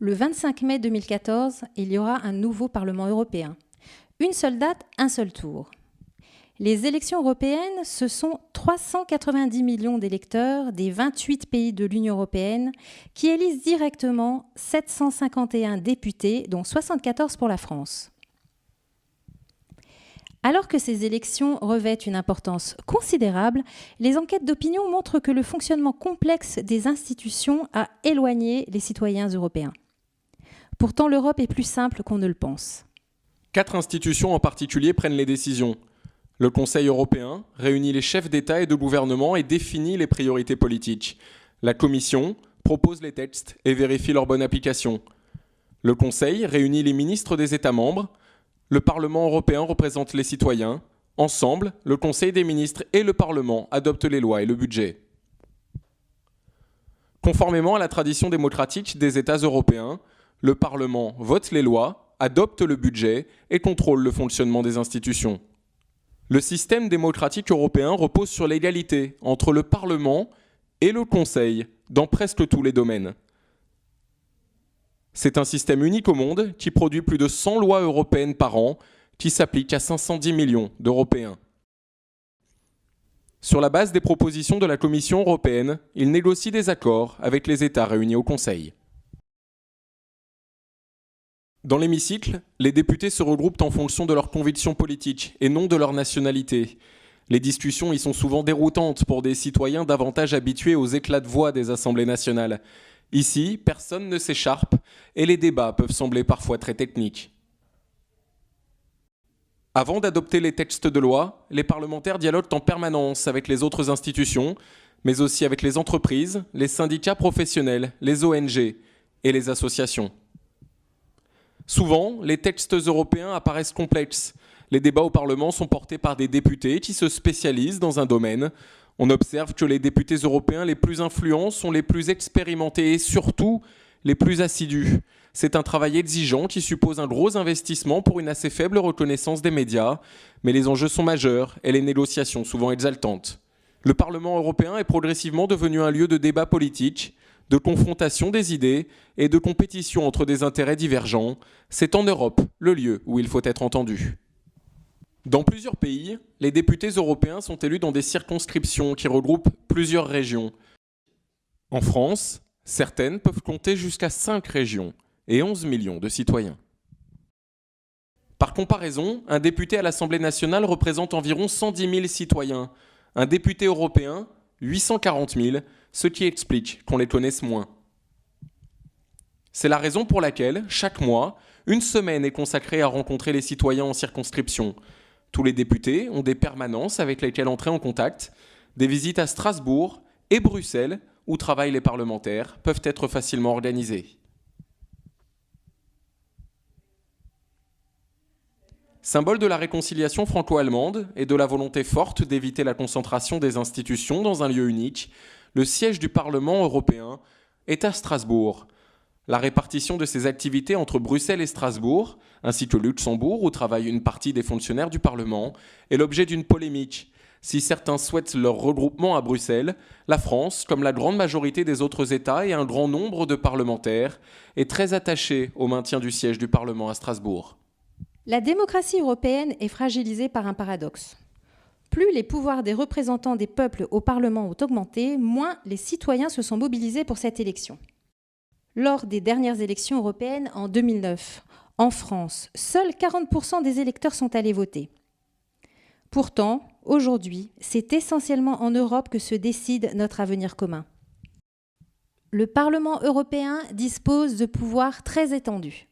Le 25 mai 2014, il y aura un nouveau Parlement européen. Une seule date, un seul tour. Les élections européennes, ce sont 390 millions d'électeurs des 28 pays de l'Union européenne qui élisent directement 751 députés, dont 74 pour la France. Alors que ces élections revêtent une importance considérable, les enquêtes d'opinion montrent que le fonctionnement complexe des institutions a éloigné les citoyens européens. Pourtant, l'Europe est plus simple qu'on ne le pense. 4 institutions en particulier prennent les décisions. Le Conseil européen réunit les chefs d'État et de gouvernement et définit les priorités politiques. La Commission propose les textes et vérifie leur bonne application. Le Conseil réunit les ministres des États membres. Le Parlement européen représente les citoyens. Ensemble, le Conseil des ministres et le Parlement adoptent les lois et le budget. Conformément à la tradition démocratique des États européens, le Parlement vote les lois, adopte le budget et contrôle le fonctionnement des institutions. Le système démocratique européen repose sur l'égalité entre le Parlement et le Conseil dans presque tous les domaines. C'est un système unique au monde qui produit plus de 100 lois européennes par an qui s'appliquent à 510 millions d'Européens. Sur la base des propositions de la Commission européenne, il négocie des accords avec les États réunis au Conseil. Dans l'hémicycle, les députés se regroupent en fonction de leurs convictions politiques et non de leur nationalité. Les discussions y sont souvent déroutantes pour des citoyens davantage habitués aux éclats de voix des assemblées nationales. Ici, personne ne s'écharpe et les débats peuvent sembler parfois très techniques. Avant d'adopter les textes de loi, les parlementaires dialoguent en permanence avec les autres institutions, mais aussi avec les entreprises, les syndicats professionnels, les ONG et les associations. Souvent, les textes européens apparaissent complexes. Les débats au Parlement sont portés par des députés qui se spécialisent dans un domaine. On observe que les députés européens les plus influents sont les plus expérimentés et surtout les plus assidus. C'est un travail exigeant qui suppose un gros investissement pour une assez faible reconnaissance des médias, mais les enjeux sont majeurs et les négociations souvent exaltantes. Le Parlement européen est progressivement devenu un lieu de débat politique, de confrontation des idées et de compétition entre des intérêts divergents. C'est en Europe le lieu où il faut être entendu. Dans plusieurs pays, les députés européens sont élus dans des circonscriptions qui regroupent plusieurs régions. En France, certaines peuvent compter jusqu'à 5 régions et 11 millions de citoyens. Par comparaison, un député à l'Assemblée nationale représente environ 110 000 citoyens. Un député européen, 840 000, ce qui explique qu'on les connaisse moins. C'est la raison pour laquelle, chaque mois, une semaine est consacrée à rencontrer les citoyens en circonscription. Tous les députés ont des permanences avec lesquelles entrer en contact. Des visites à Strasbourg et Bruxelles, où travaillent les parlementaires, peuvent être facilement organisées. Symbole de la réconciliation franco-allemande et de la volonté forte d'éviter la concentration des institutions dans un lieu unique, le siège du Parlement européen est à Strasbourg. La répartition de ses activités entre Bruxelles et Strasbourg, ainsi que Luxembourg, où travaille une partie des fonctionnaires du Parlement, est l'objet d'une polémique. Si certains souhaitent leur regroupement à Bruxelles, la France, comme la grande majorité des autres États et un grand nombre de parlementaires, est très attachée au maintien du siège du Parlement à Strasbourg. La démocratie européenne est fragilisée par un paradoxe. Plus les pouvoirs des représentants des peuples au Parlement ont augmenté, moins les citoyens se sont mobilisés pour cette élection. Lors des dernières élections européennes en 2009, en France, seuls 40% des électeurs sont allés voter. Pourtant, aujourd'hui, c'est essentiellement en Europe que se décide notre avenir commun. Le Parlement européen dispose de pouvoirs très étendus.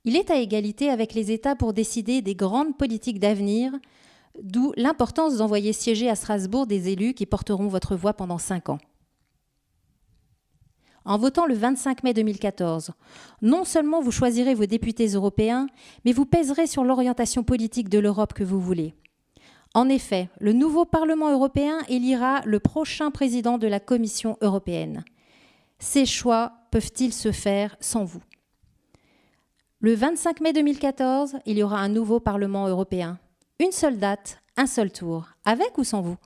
Il est à égalité avec les États pour décider des grandes politiques d'avenir, d'où l'importance d'envoyer siéger à Strasbourg des élus qui porteront votre voix pendant 5 ans. En votant le 25 mai 2014, non seulement vous choisirez vos députés européens, mais vous pèserez sur l'orientation politique de l'Europe que vous voulez. En effet, le nouveau Parlement européen élira le prochain président de la Commission européenne. Ces choix peuvent-ils se faire sans vous ? Le 25 mai 2014, il y aura un nouveau Parlement européen. Une seule date, un seul tour, avec ou sans vous ?